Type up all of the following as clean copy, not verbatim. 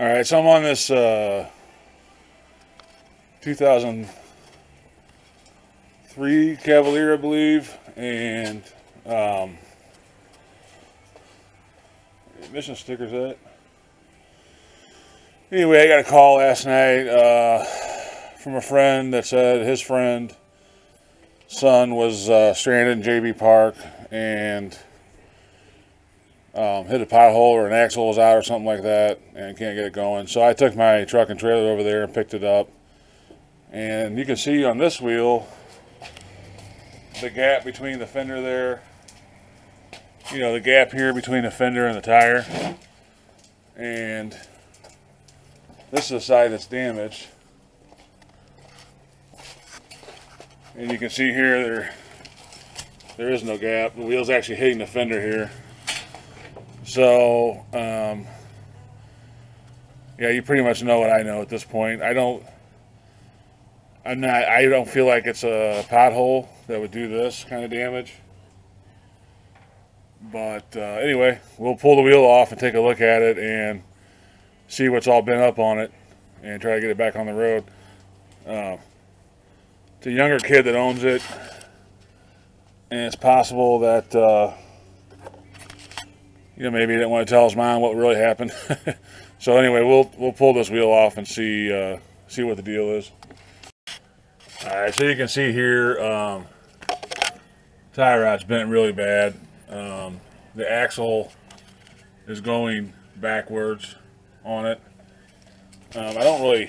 All right, so I'm on this 2003 Cavalier, I believe, and emission stickers that. Anyway, I got a call last night from a friend that said his friend son was stranded in JB Park and hit a pothole or an axle was out or something like that and can't get it going. So I took my truck and trailer over there and picked it up. And you can see on this wheel the gap between the fender there. You know, the gap here between the fender and the tire. And this is the side that's damaged. And you can see here there is no gap. The wheel's actually hitting the fender here. So, yeah, you pretty much know what I know at this point. I don't feel like it's a pothole that would do this kind of damage. But anyway, we'll pull the wheel off and take a look at it and see what's all been up on it and try to get it back on the road. It's a younger kid that owns it, and it's possible that maybe he didn't want to tell his mom what really happened. So anyway, we'll pull this wheel off and see what the deal is. All right, so you can see here, tie rod's bent really bad. The axle is going backwards on it. I don't really,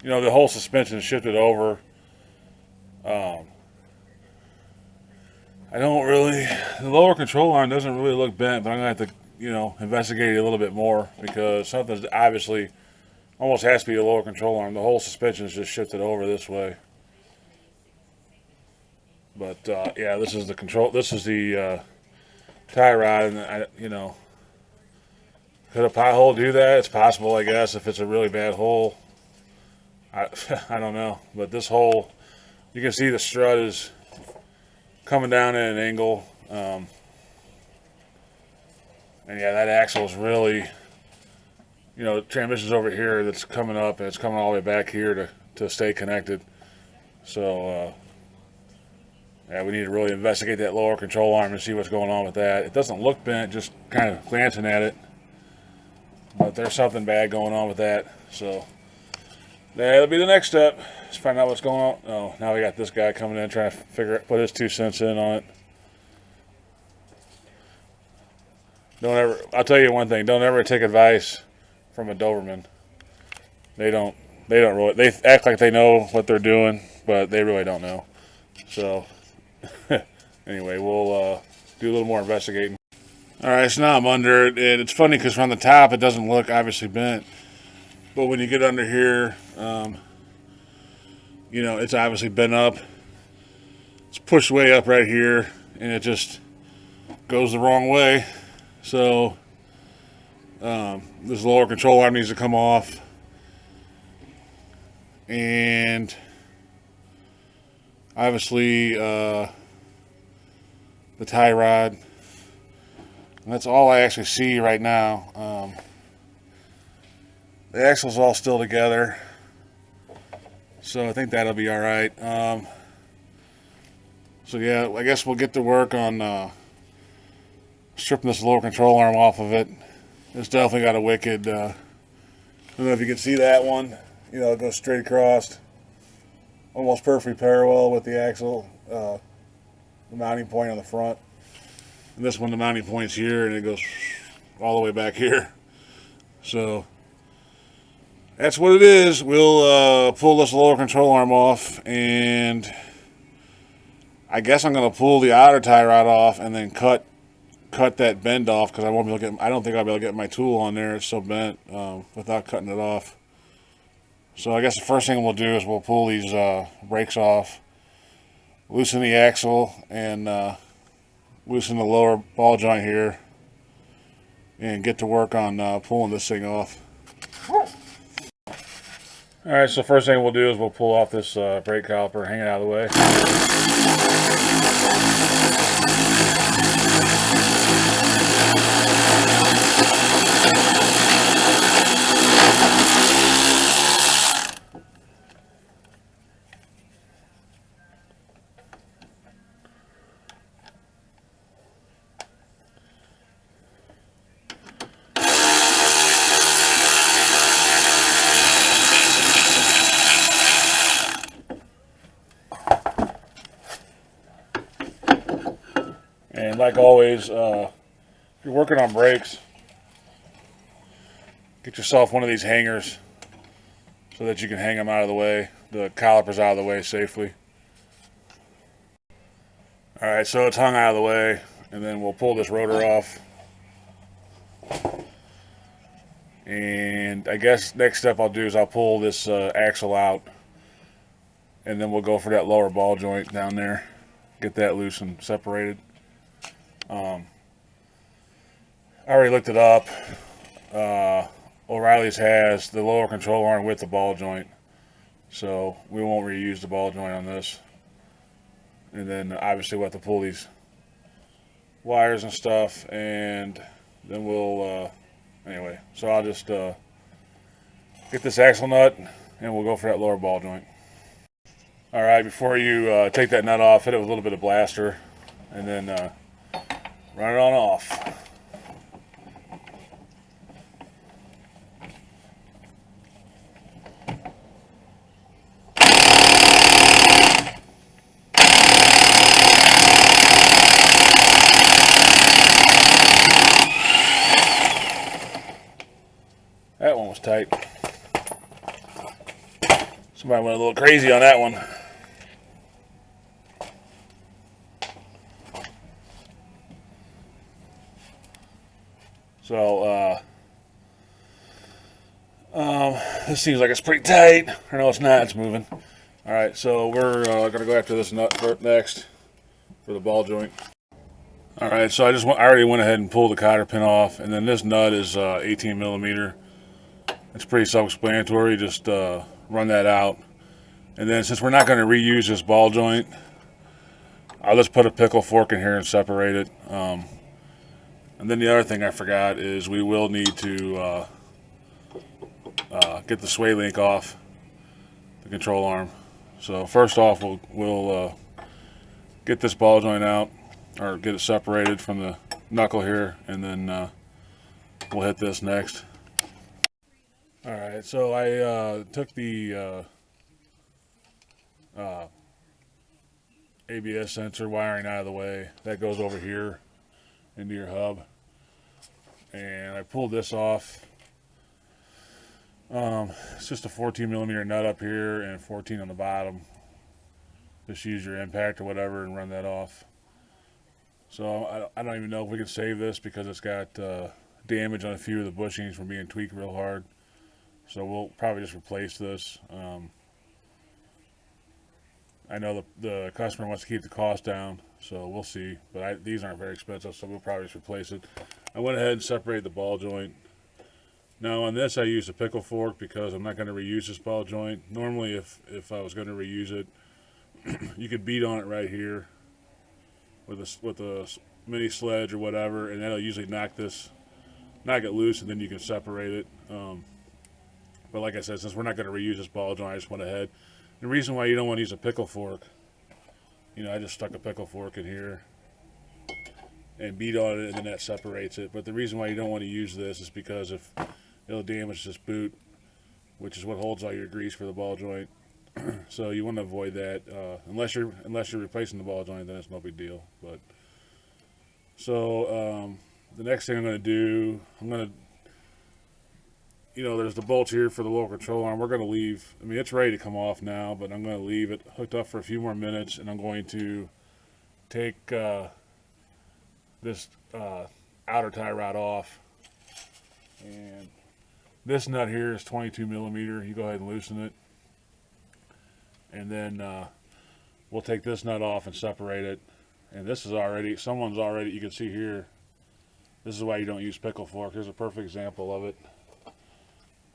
the whole suspension is shifted over. The lower control arm doesn't really look bent, but I'm gonna have to, investigate it a little bit more because something's obviously almost has to be a lower control arm. The whole suspension is just shifted over this way. But yeah, this is the control. This is the tie rod, and could a pothole do that? It's possible, I guess, if it's a really bad hole. I don't know, but this hole, you can see the strut is coming down at an angle. And yeah, that axle is really, the transmission's over here that's coming up, and it's coming all the way back here to stay connected. So, yeah, we need to really investigate that lower control arm and see what's going on with that. It doesn't look bent, just kind of glancing at it. But there's something bad going on with that. So, that'll be the next step. Let's find out what's going on. Oh, now we got this guy coming in trying to put his 2 cents in on it. I'll tell you one thing, don't ever take advice from a Doberman. They act like they know what they're doing, but they really don't know. So, anyway, we'll do a little more investigating. All right, so now I'm under it, and it's funny because from the top it doesn't look obviously bent, but when you get under here, it's obviously bent up. It's pushed way up right here, and it just goes the wrong way. So, this lower control arm needs to come off, and obviously the tie rod. And that's all I actually see right now. The axle's all still together, so I think that'll be all right. So yeah, I guess we'll get to work on stripping this lower control arm off of it. It's definitely got a wicked, I don't know if you can see that one. It goes straight across, almost perfectly parallel with the axle, the mounting point on the front. And this one, the mounting point's here, and it goes all the way back here. So that's what it is. We'll pull this lower control arm off, and I guess I'm going to pull the outer tie rod off and then cut that bend off because I don't think I'll be able to get my tool on there. It's so bent without cutting it off. So I guess the first thing we'll do is we'll pull these brakes off, loosen the axle, and loosen the lower ball joint here, and get to work on pulling this thing off. Alright, so first thing we'll do is we'll pull off this brake caliper, hang it out of the way. like always, if you're working on brakes, get yourself one of these hangers so that you can hang them out of the way, the calipers out of the way safely. Alright, so it's hung out of the way, and then we'll pull this rotor off. And I guess next step I'll do is I'll pull this axle out, and then we'll go for that lower ball joint down there, get that loose and separated. I already looked it up. O'Reilly's has the lower control arm with the ball joint, so we won't reuse the ball joint on this. And then obviously we'll have to pull these wires and stuff, and then we'll anyway, so I'll just get this axle nut and we'll go for that lower ball joint. Alright, before you take that nut off, hit it with a little bit of blaster and then run it on off. That one was tight. Somebody went a little crazy on that one. So, this seems like it's pretty tight. Or no, it's not. It's moving. Alright, so we're going to go after this nut next for the ball joint. Alright, so I already went ahead and pulled the cotter pin off, and then this nut is 18 millimeter. It's pretty self-explanatory. Just run that out. And then since we're not going to reuse this ball joint, I'll just put a pickle fork in here and separate it. And then the other thing I forgot is we will need to get the sway link off the control arm. So first off, we'll get this ball joint out, or get it separated from the knuckle here, and then we'll hit this next. Alright, so I took the ABS sensor wiring out of the way. That goes over here into your hub. And I pulled this off. It's just a 14 millimeter nut up here and 14 on the bottom. Just use your impact or whatever and run that off. So I don't even know if we can save this because it's got damage on a few of the bushings from being tweaked real hard. So we'll probably just replace this. I know the customer wants to keep the cost down, so we'll see. But these aren't very expensive, so we'll probably just replace it. I went ahead and separated the ball joint. Now on this I used a pickle fork because I'm not going to reuse this ball joint. Normally if I was going to reuse it, you could beat on it right here with a mini sledge or whatever, and that'll usually knock it loose, and then you can separate it. But like I said, since we're not going to reuse this ball joint, I just went ahead. The reason why you don't want to use a pickle fork, I just stuck a pickle fork in here and beat on it, and then that separates it. But the reason why you don't want to use this is because if it'll damage this boot, which is what holds all your grease for the ball joint. So you want to avoid that unless you're replacing the ball joint, then it's no big deal. But so the next thing I'm going to do, there's the bolts here for the lower control arm. We're going to leave, it's ready to come off now, but I'm going to leave it hooked up for a few more minutes, and I'm going to take this outer tie rod off. And this nut here is 22 millimeter. You go ahead and loosen it. And then we'll take this nut off and separate it. And this is already, you can see here, this is why you don't use pickle fork. Here's a perfect example of it.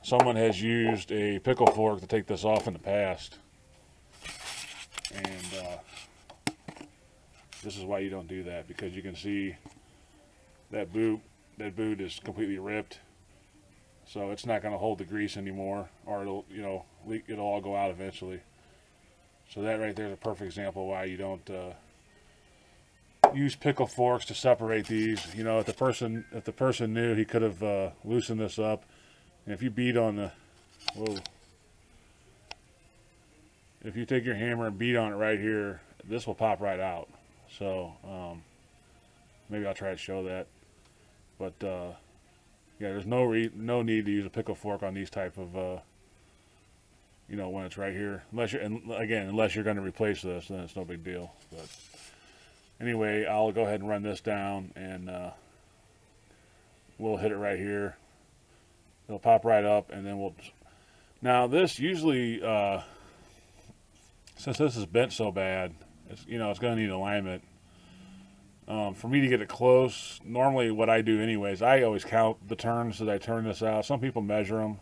Someone has used a pickle fork to take this off in the past, and this is why you don't do that, because you can see that boot is completely ripped, so it's not going to hold the grease anymore, or it'll all go out eventually. So that right there is a perfect example of why you don't use pickle forks to separate these. If the person knew, he could have loosened this up. And if you beat on if you take your hammer and beat on it right here, this will pop right out. So maybe I'll try to show that. But yeah, there's no need to use a pickle fork on these type of when it's right here. Unless you're going to replace this, then it's no big deal. But anyway, I'll go ahead and run this down, and we'll hit it right here. It'll pop right up, and then we'll. Now this usually, since this is bent so bad, it's going to need alignment. For me to get it close, normally what I do anyways, I always count the turns that I turn this out. Some people measure them.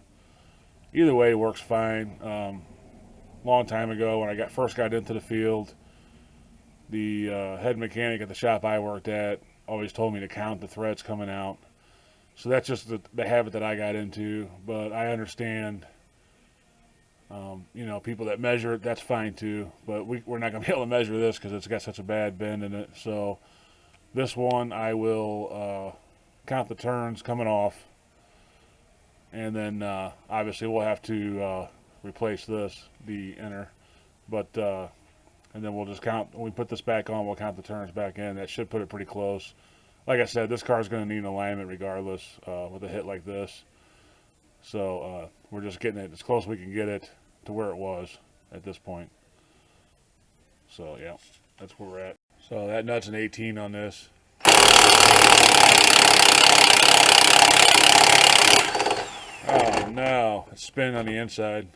Either way works fine. Long time ago when I first got into the field, the head mechanic at the shop I worked at always told me to count the threads coming out. So that's just the habit that I got into. But I understand, people that measure it, that's fine too. But we're not going to be able to measure this because it's got such a bad bend in it. So this one I will count the turns coming off. And then obviously we'll have to replace the inner. But and then we'll just count, when we put this back on, we'll count the turns back in. That should put it pretty close. Like I said, this car is going to need an alignment regardless with a hit like this. So we're just getting it as close as we can get it to where it was at this point. So yeah, that's where we're at. So that nut's an 18 on this. Oh no, it's spinning on the inside.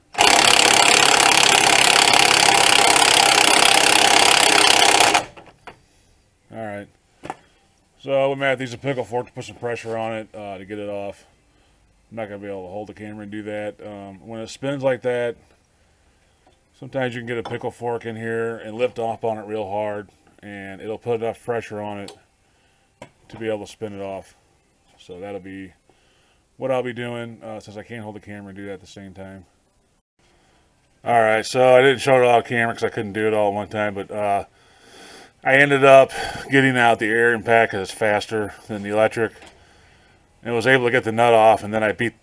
Alright. So we might have to use a pickle fork to put some pressure on it to get it off. I'm not going to be able to hold the camera and do that. When it spins like that, sometimes you can get a pickle fork in here and lift off on it real hard, and it'll put enough pressure on it to be able to spin it off. So that'll be what I'll be doing since I can't hold the camera and do that at the same time. Alright, so I didn't show it all on camera because I couldn't do it all at one time, but I ended up getting out the air impact because it's faster than the electric, and was able to get the nut off, and then I beat,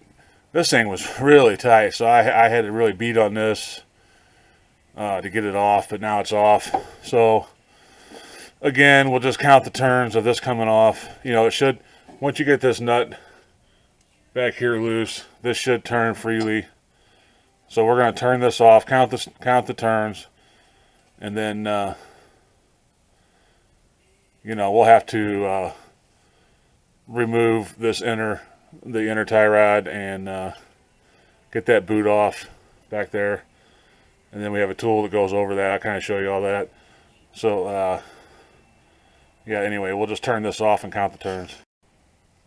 this thing was really tight, so I had to really beat on this to get it off, but now it's off. So again, we'll just count the turns of this coming off. It should, once you get this nut back here loose, this should turn freely. So we're going to turn this off, count the turns, and then we'll have to remove the inner tie rod and get that boot off back there. And then we have a tool that goes over that. I'll kind of show you all that. So yeah, anyway, we'll just turn this off and count the turns.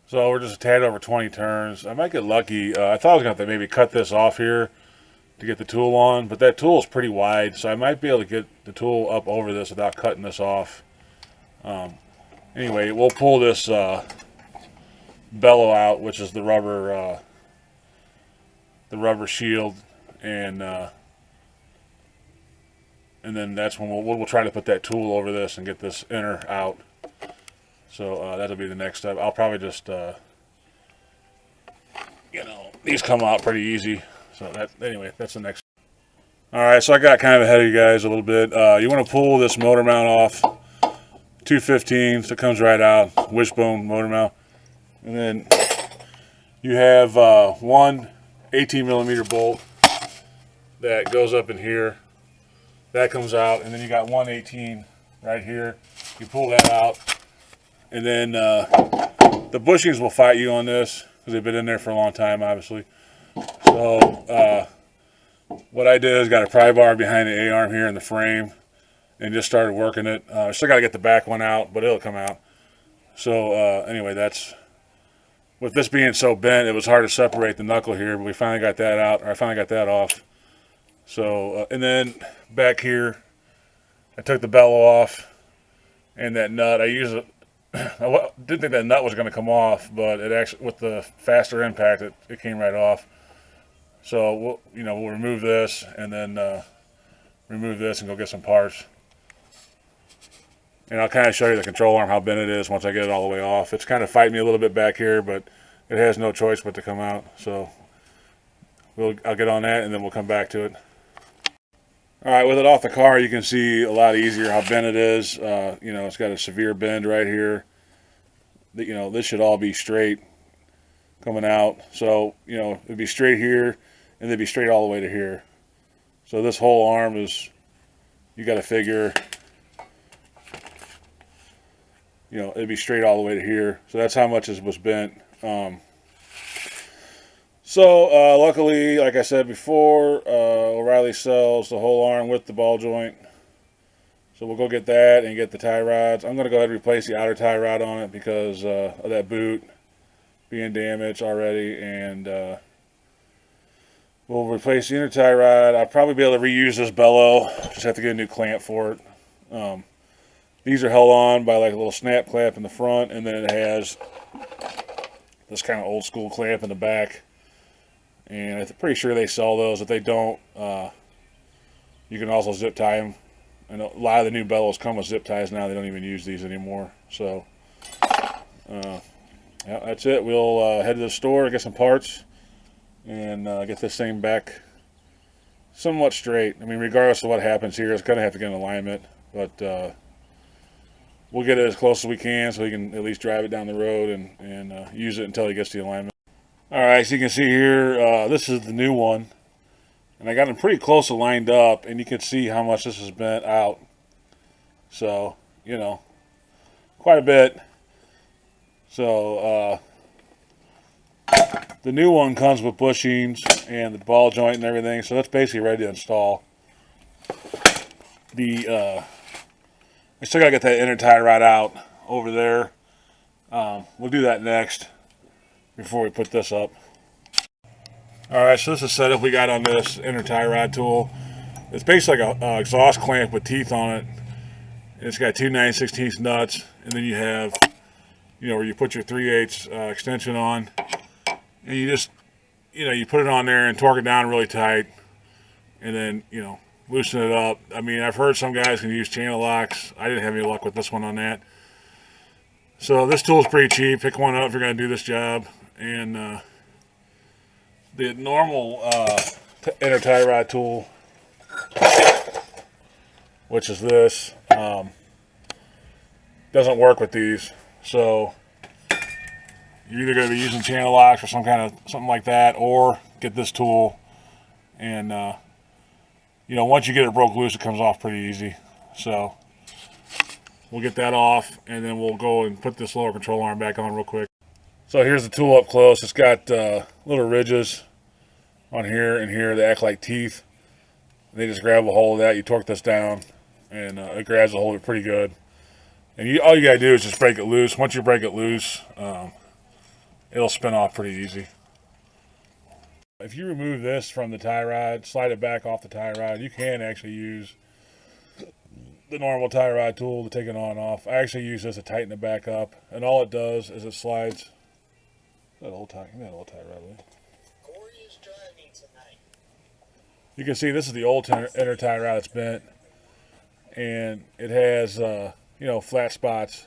So we're just a tad over 20 turns. I might get lucky. I thought I was going to have to maybe cut this off here to get the tool on, but that tool is pretty wide, so I might be able to get the tool up over this without cutting this off. Anyway, we'll pull this bellow out, which is the rubber shield, and then that's when we'll try to put that tool over this and get this inner out. So that'll be the next step. I'll probably just these come out pretty easy. So anyway, that's the next. All right, so I got kind of ahead of you guys a little bit. You want to pull this motor mount off. 215, so it comes right out, wishbone motor mount, and then you have one 18mm bolt that goes up in here, that comes out, and then you got one 18 right here. You pull that out, and then the bushings will fight you on this because they've been in there for a long time, obviously. So what I did is got a pry bar behind the A-arm here in the frame, and just started working it. Still got to get the back one out, but it'll come out. So anyway, that's, with this being so bent, it was hard to separate the knuckle here, but we finally got that out, or I finally got that off. So, and then back here, I took the bellow off, and that nut, I didn't think that nut was going to come off, but it actually, with the faster impact, it came right off. So we'll remove this, and then remove this and go get some parts. And I'll kind of show you the control arm, how bent it is once I get it all the way off. It's kind of fighting me a little bit back here, but it has no choice but to come out. So I'll get on that, and then we'll come back to it. All right, with it off the car, you can see a lot easier how bent it is. It's got a severe bend right here. this should all be straight coming out. So, it'd be straight here, and they'd be straight all the way to here. So this whole arm is, you got to figure, it'd be straight all the way to here. So that's how much was bent. Luckily, like I said before, O'Reilly sells the whole arm with the ball joint. So we'll go get that and get the tie rods. I'm going to go ahead and replace the outer tie rod on it because of that boot being damaged already. And we'll replace the inner tie rod. I'll probably be able to reuse this bellow. Just have to get a new clamp for it. These are held on by like a little snap clamp in the front, and then it has this kind of old school clamp in the back. And I'm pretty sure they sell those. If they don't, you can also zip tie them. And a lot of the new bellows come with zip ties now. They don't even use these anymore. So, yeah, that's it. We'll head to the store, get some parts, and get this thing back somewhat straight. I mean, regardless of what happens here, it's going to have to get in alignment. But we'll get it as close as we can so we can at least drive it down the road and use it until it gets the alignment. All right, so you can see here, this is the new one. And I got them pretty close to lined up, and you can see how much this has bent out. So, quite a bit. So, the new one comes with bushings and the ball joint and everything, so that's basically ready to install. I still got to get that inner tie rod out over there. We'll do that next before we put this up. Alright, so this is the setup we got on this inner tie rod tool. It's basically like a exhaust clamp with teeth on it. And it's got two 9/16 nuts, and then you have, where you put your 3/8 extension on. And you just, you put it on there and torque it down really tight. And then, loosen it up. I mean, I've heard some guys can use channel locks. I didn't have any luck with this one on that. So this tool is pretty cheap. Pick one up if you're going to do this job. And the normal inner tie rod tool, which is this, doesn't work with these. So you're either going to be using channel locks or something like that, or get this tool. And once you get it broke loose, it comes off pretty easy. So we'll get that off, and then we'll go and put this lower control arm back on real quick. So here's the tool up close. It's got little ridges on here and here that act like teeth. They just grab a hold of that. You torque this down, and it grabs a hold of it pretty good. And all you gotta do is just break it loose. Once you break it loose, it'll spin off pretty easy. If you remove this from the tie rod, slide it back off the tie rod, you can actually use the normal tie rod tool to take it on and off. I actually use this to tighten it back up, and all it does is it slides that old tie rod. Corey is driving tonight. You can see this is the old inner tie rod that's bent, and it has flat spots.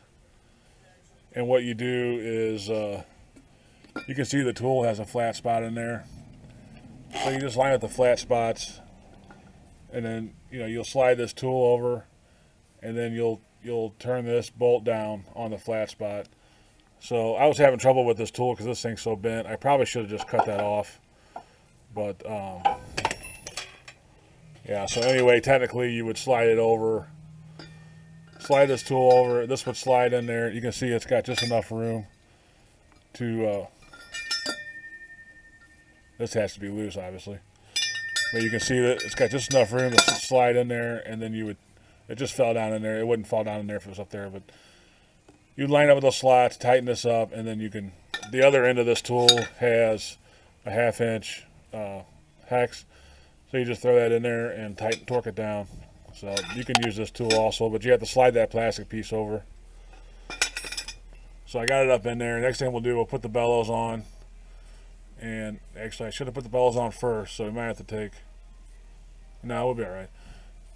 And what you do is you can see the tool has a flat spot in there. So you just line up the flat spots, and then you'll slide this tool over, and then you'll turn this bolt down on the flat spot. So I was having trouble with this tool because this thing's so bent. I probably should have just cut that off. But yeah. So anyway, technically you would slide it over, slide this tool over. This would slide in there. You can see it's got just enough room to. This has to be loose, obviously. But you can see that it's got just enough room to slide in there, and then it just fell down in there. It wouldn't fall down in there if it was up there, but you line up with those slots, tighten this up, and then the other end of this tool has a 1/2 inch hex. So you just throw that in there and torque it down. So you can use this tool also, but you have to slide that plastic piece over. So I got it up in there. Next thing we'll put the bellows on. And actually I should have put the bellows on first, so we might have to take, no, we'll be alright.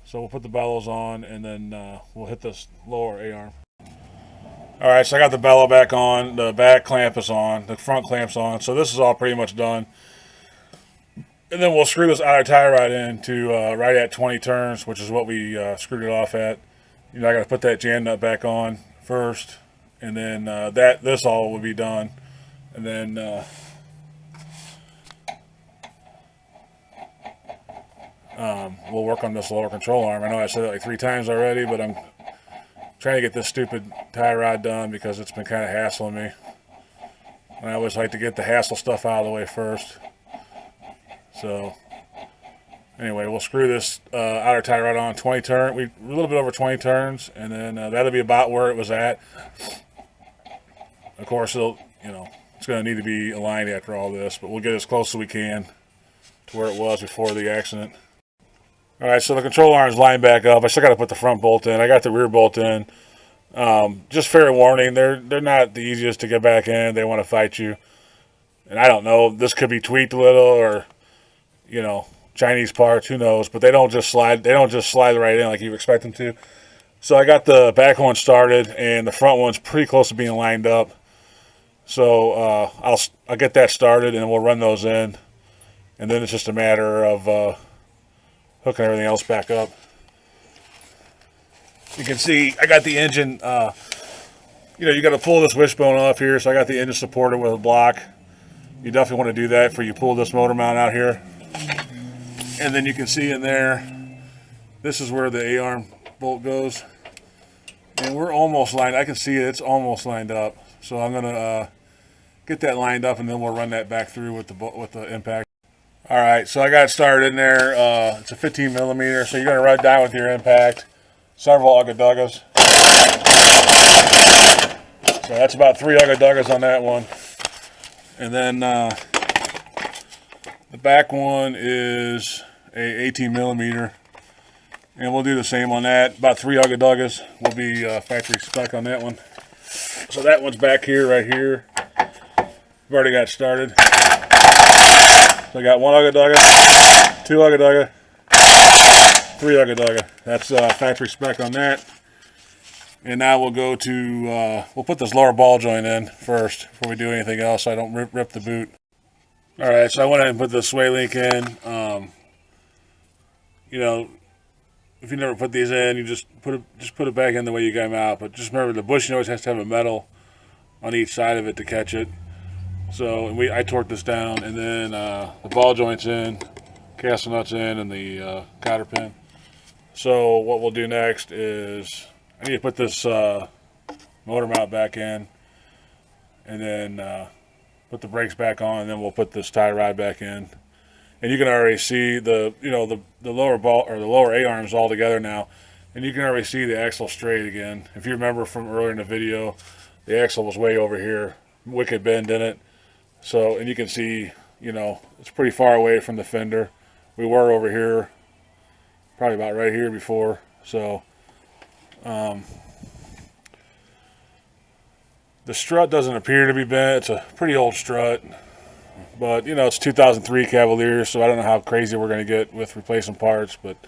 So we'll put the bellows on, and then we'll hit this lower A-arm. Alright, so I got the bellow back on, the back clamp is on, the front clamp's on, so this is all pretty much done. And then we'll screw this outer tie rod in to right at 20 turns, which is what we screwed it off at. I got to put that jam nut back on first, and then this all will be done, and then we'll work on this lower control arm. I know I said it like 3 times already, but I'm trying to get this stupid tie rod done because it's been kind of hassling me. And I always like to get the hassle stuff out of the way first. So anyway, we'll screw this outer tie rod on 20 turn. A little bit over 20 turns, and then that'll be about where it was at. Of course, it's going to need to be aligned after all this, but we'll get as close as we can to where it was before the accident. All right, so the control arm's lined back up. I still got to put the front bolt in. I got the rear bolt in. Just fair warning, they're not the easiest to get back in. They want to fight you, and I don't know. This could be tweaked a little, or Chinese parts. Who knows? But they don't just slide. They don't just slide right in like you expect them to. So I got the back one started, and the front one's pretty close to being lined up. So I'll get that started, and we'll run those in, and then it's just a matter of hooking everything else back up. You can see I got the engine. You got to pull this wishbone off here, so I got the engine supported with a block. You definitely want to do that before you pull this motor mount out here. And then you can see in there, this is where the A-arm bolt goes, and we're almost lined. I can see it's almost lined up. So I'm gonna get that lined up, and then we'll run that back through with the impact. All right, so I got it started in there. It's a 15 millimeter, so you're gonna run down with your impact. Several ugga-duggas. So that's about 3 ugga-duggas on that one. And then the back one is a 18 millimeter. And we'll do the same on that. About 3 ugga-duggas will be factory spec on that one. So that one's back here, right here. I've already got started. So I got 1 ugga-dugga, 2 ugga-dugga, 3 ugga-dugga. That's factory spec on that. And now we'll go to, we'll put this lower ball joint in first before we do anything else so I don't rip the boot. All right, so I went ahead and put the sway link in. If you never put these in, you just put it back in the way you got them out. But just remember, the bushing always has to have a metal on each side of it to catch it. So I torqued this down, and then the ball joint's in, castle nuts in, and the cotter pin. So what we'll do next is I need to put this motor mount back in, and then put the brakes back on, and then we'll put this tie rod back in. And you can already see the lower ball or the lower A arms all together now, and you can already see the axle straight again. If you remember from earlier in the video, the axle was way over here, wicked bend in it. So, and you can see, it's pretty far away from the fender. We were over here, probably about right here before. So, the strut doesn't appear to be bent. It's a pretty old strut. But, it's 2003 Cavalier, so I don't know how crazy we're going to get with replacing parts. But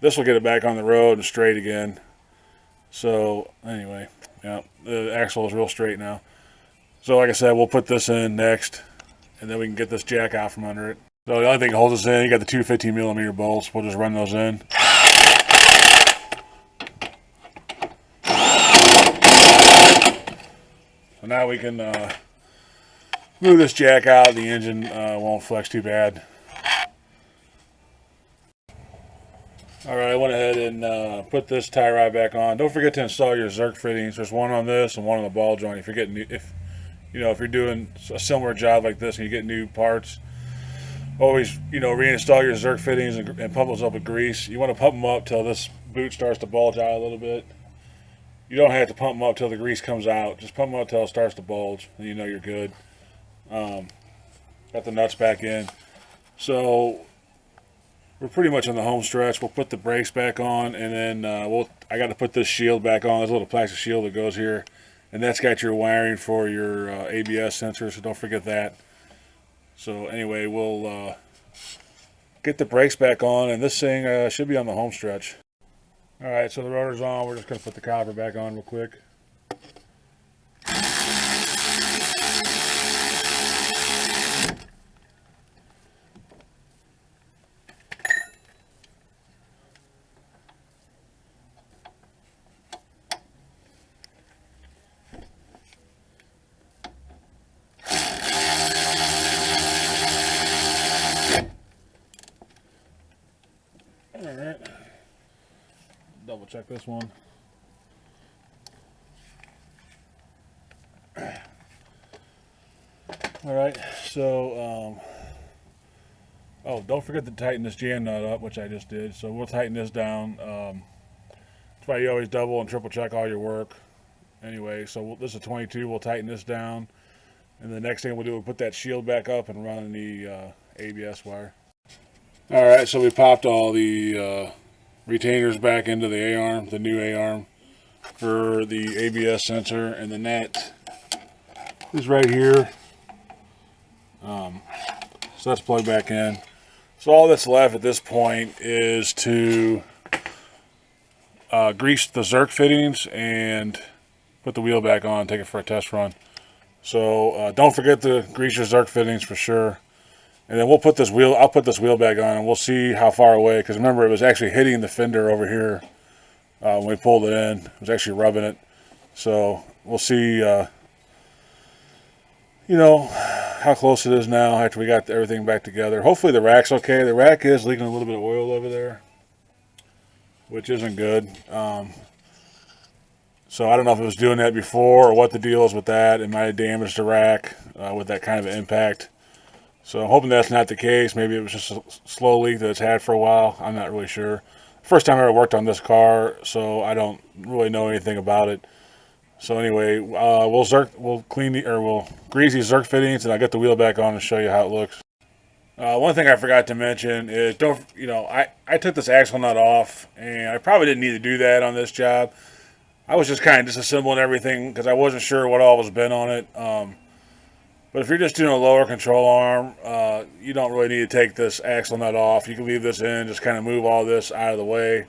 this will get it back on the road and straight again. So, anyway, yeah, the axle is real straight now. So, like I said, we'll put this in next, and then we can get this jack out from under it. So, the only thing that holds us in, you got the 2 15 millimeter bolts. We'll just run those in. So, now we can move this jack out. The engine won't flex too bad. Alright, I went ahead and put this tie rod back on. Don't forget to install your Zerk fittings. There's one on this and one on the ball joint. If you're doing a similar job like this and you get new parts, always reinstall your Zerk fittings and pump those up with grease. You want to pump them up till this boot starts to bulge out a little bit. You don't have to pump them up till the grease comes out. Just pump them up till it starts to bulge, and you're good. Got the nuts back in. So we're pretty much on the home stretch. We'll put the brakes back on, and then I got to put this shield back on. There's a little plastic shield that goes here, and that's got your wiring for your ABS sensor, so don't forget that. So anyway, we'll get the brakes back on, and this thing should be on the home stretch. All right, so the rotor's on. We're just going to put the caliper back on real quick. check this one. All right, so oh, don't forget to tighten this jam nut up, which I just did. So we'll tighten this down. That's why you always double and triple check all your work. Anyway, so this is a 22. We'll tighten this down, and the next thing we'll do, we'll put that shield back up and run the ABS wire. All right, so we popped all the retainers back into the A-arm, the new A-arm for the ABS sensor, and the net is right here. So that's plugged back in. So all that's left at this point is to grease the Zerk fittings and put the wheel back on, take it for a test run. So don't forget to grease your Zerk fittings for sure. And then we'll put this wheel, I'll put this wheel back on and we'll see how far away, because remember it was actually hitting the fender over here when we pulled it in. It was actually rubbing it. So we'll see, you know, how close it is now after we got everything back together. Hopefully the rack's okay. The rack is leaking a little bit of oil over there, which isn't good. So I don't know if it was doing that before or what the deal is with that. It might have damaged the rack with that kind of an impact. So I'm hoping that's not the case. Maybe it was just a slow leak that it's had for a while. I'm not really sure. First time I ever worked on this car, so I don't really know anything about it. So anyway, we'll grease these Zerk fittings, and I'll get the wheel back on and show you how it looks. One thing I forgot to mention is I took this axle nut off, and I probably didn't need to do that on this job. I was just kind of disassembling everything because I wasn't sure what all was been on it. But if you're just doing a lower control arm, you don't really need to take this axle nut off. You can leave this in, just kind of move all this out of the way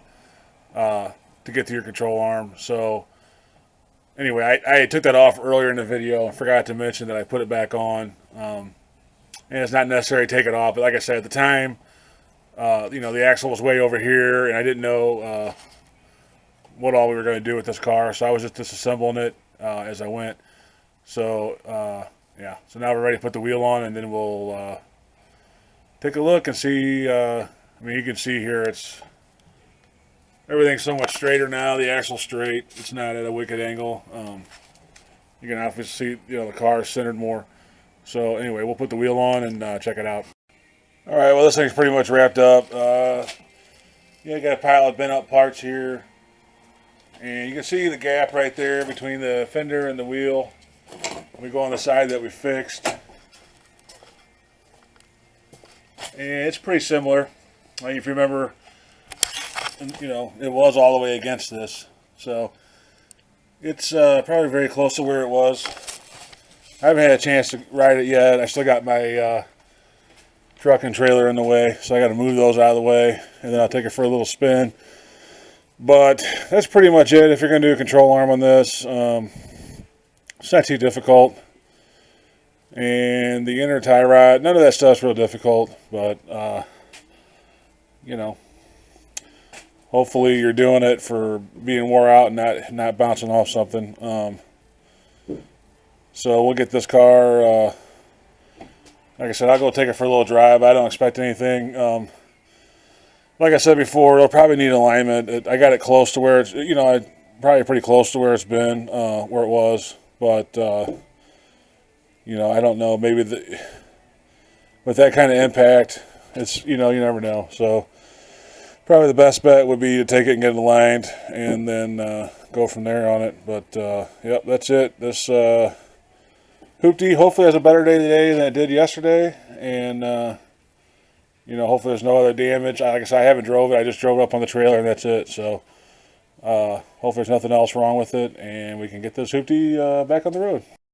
to get to your control arm. So anyway, I took that off earlier in the video. I forgot to mention that I put it back on. And it's not necessary to take it off. But like I said, at the time, you know, the axle was way over here, and I didn't know what all we were going to do with this car. So I was just disassembling it as I went. So, yeah, so now we're ready to put the wheel on, and then we'll take a look and see. I mean, you can see here everything's so much straighter now. The axle's straight. It's not at a wicked angle. You can obviously see, you know, the car is centered more. So anyway, we'll put the wheel on and check it out. All right, well, this thing's pretty much wrapped up. Yeah, got a pile of bent up parts here. And you can see the gap right there between the fender and the wheel. We go on the side that we fixed, and it's pretty similar. Like if you remember, you know, it was all the way against this, so it's probably very close to where it was. I haven't had a chance to ride it yet. I still got my truck and trailer in the way, so I got to move those out of the way, and then I'll take it for a little spin. But that's pretty much it. If you're going to do a control arm on this, it's not too difficult. And the inner tie rod, none of that stuff's real difficult, but you know, hopefully you're doing it for being wore out and not bouncing off something. So we'll get this car, like I said, I'll go take it for a little drive. I don't expect anything. Like I said before, it'll probably need alignment. I got it close to where it's, you know, probably pretty close to where it's been, where it was. But, you know, I don't know. Maybe with that kind of impact, it's, you know, you never know. So probably the best bet would be to take it and get it aligned and then go from there on it. But, yep, that's it. This Hoopty hopefully has a better day today than it did yesterday. And, you know, hopefully there's no other damage. Like I said, I haven't drove it. I just drove it up on the trailer, and that's it. So hopefully there's nothing else wrong with it, and we can get this Hoopty back on the road.